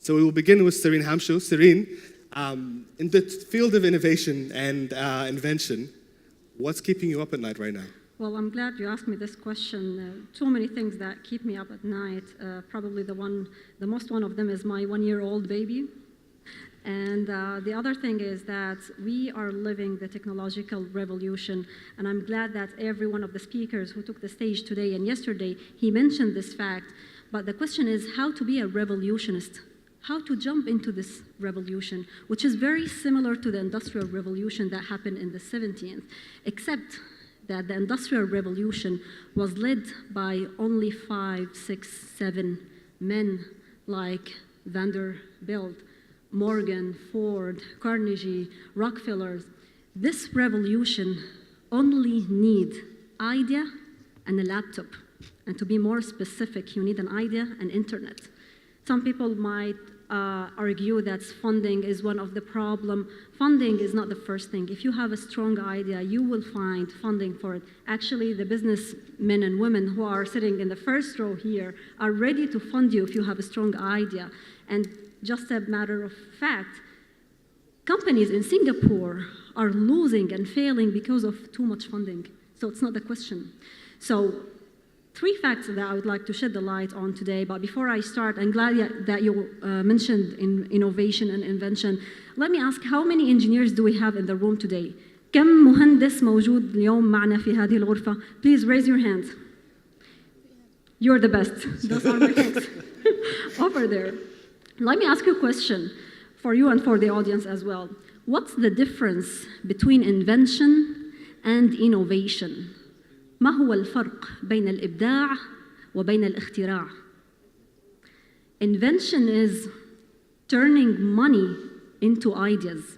So we will begin with Sirin Hamsho. Sirin, in the field of innovation and invention, what's keeping you up at night right now? Well, I'm glad you asked me this question. Too many things that keep me up at night. Probably the most one of them is my 1-year-old baby. And the other thing is that we are living the technological revolution, and I'm glad that every one of the speakers who took the stage today and yesterday, he mentioned this fact. But the question is how to be a revolutionist, how to jump into this revolution, which is very similar to the Industrial Revolution that happened in the 17th, except that the Industrial Revolution was led by only 5, 6, 7 men like Vanderbilt, Morgan, Ford, Carnegie, Rockefellers. This revolution only needs idea and a laptop. And to be more specific, you need an idea and internet. Some people might argue that funding is one of the problems. Funding is not the first thing. If you have a strong idea, you will find funding for it. Actually, the businessmen and women who are sitting in the first row here are ready to fund you if you have a strong idea. And just a matter of fact, companies in Singapore are losing and failing because of too much funding. So it's not the question. So 3 facts that I would like to shed the light on today, but before I start, I'm glad that you mentioned innovation and invention. Let me ask, how many engineers do we have in the room today? كم مهندس موجود اليوم معنا في هذه الغرفة? Please raise your hand. You're the best. Those are my folks over there. Let me ask you a question for you and for the audience as well. What's the difference between invention and innovation? ما هو الفرق بين الإبداع وبين الاختراع? Invention is turning money into ideas.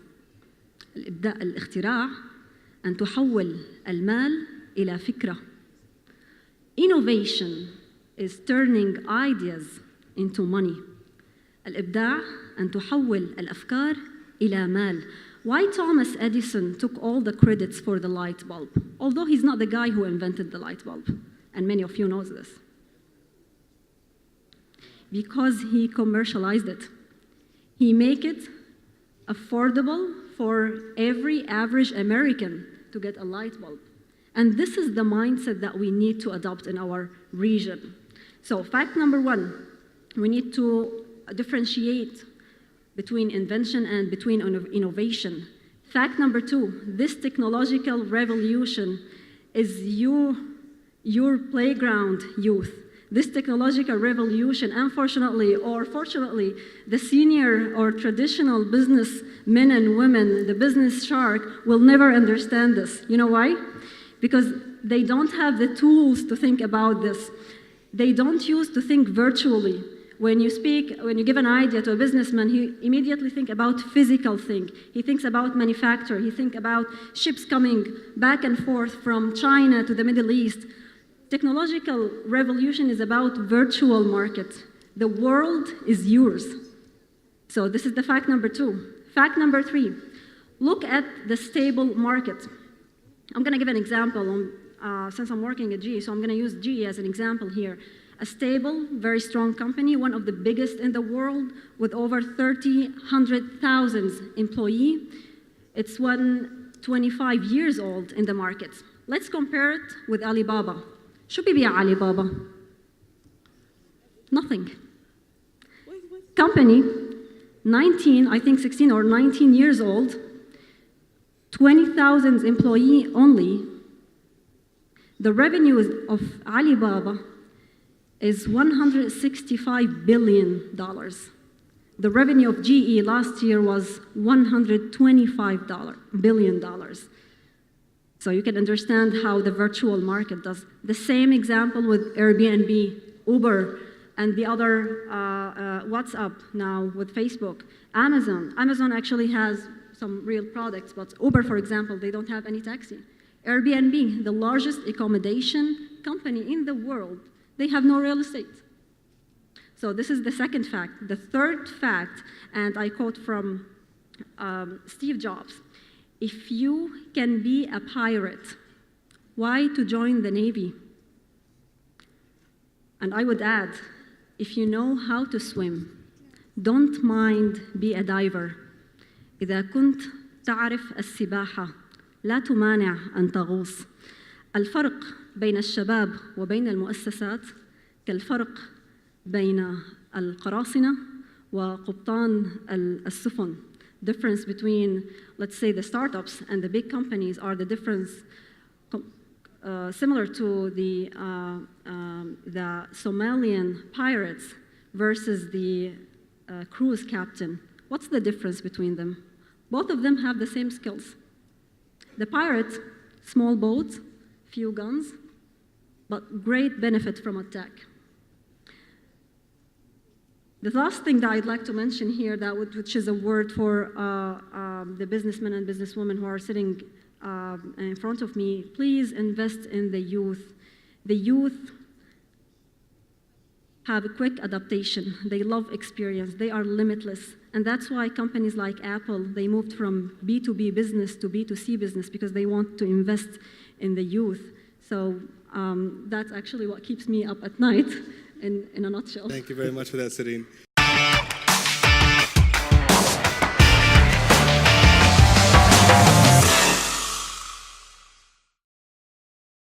الاختراع أن تحول المال إلى فكرة. Innovation is turning ideas into money. الإبداع أن تحول الأفكار إلى مال. Why Thomas Edison took all the credits for the light bulb, although he's not the guy who invented the light bulb, and many of you know this? Because he commercialized it. He made it affordable for every average American to get a light bulb. And this is the mindset that we need to adopt in our region. So fact number 1, we need to differentiate between invention and between innovation. Fact number 2, this technological revolution is your playground, youth. This technological revolution, unfortunately or fortunately, the senior or traditional businessmen and women, the business shark, will never understand this. You know why? Because they don't have the tools to think about this. They don't use to think virtually. When you give an idea to a businessman, he immediately thinks about physical thing. He thinks about manufacture. He thinks about ships coming back and forth from China to the Middle East. Technological revolution is about virtual market. The world is yours. So this is the fact number 2. Fact number 3, look at the stable market. I'm going to give an example since I'm working at GE, so I'm going to use GE as an example here. A stable, very strong company, one of the biggest in the world, with over 100,000 employees. It's 25 years old in the market. Let's compare it with Alibaba. شو بيبيع Alibaba? Nothing. Company, 16 or 19 years old, 20,000 employees only. The revenue of Alibaba is $165 billion. The revenue of GE last year was $125 billion. So you can understand how the virtual market does. The same example with Airbnb, Uber, and the other WhatsApp now with Facebook. Amazon. Amazon actually has some real products, but Uber, for example, they don't have any taxi. Airbnb, the largest accommodation company in the world, they have no real estate. So this is the second fact. The third fact, and I quote from Steve Jobs, if you can be a pirate, why to join the Navy? And I would add, if you know how to swim, Don't mind, be a diver. إذا كنت تعرف السباحة لا تمانع أن تغوص. الفرق بين الشباب وبين المؤسسات كالفرق بين القراصنة وقبطان السفن. Difference between, let's say, the startups and the big companies are the difference similar to the Somalian pirates versus the cruise captain. What's the difference between them? Both of them have the same skills. The pirate, small boat, few guns, but great benefit from attack. The last thing that I'd like to mention here, which is a word for the businessmen and businesswomen who are sitting in front of me, please invest in the youth. The youth have a quick adaptation. They love experience. They are limitless. And that's why companies like Apple, they moved from B2B business to B2C business because they want to invest in the youth. So that's actually what keeps me up at night in a nutshell. Thank you very much for that, Sirin.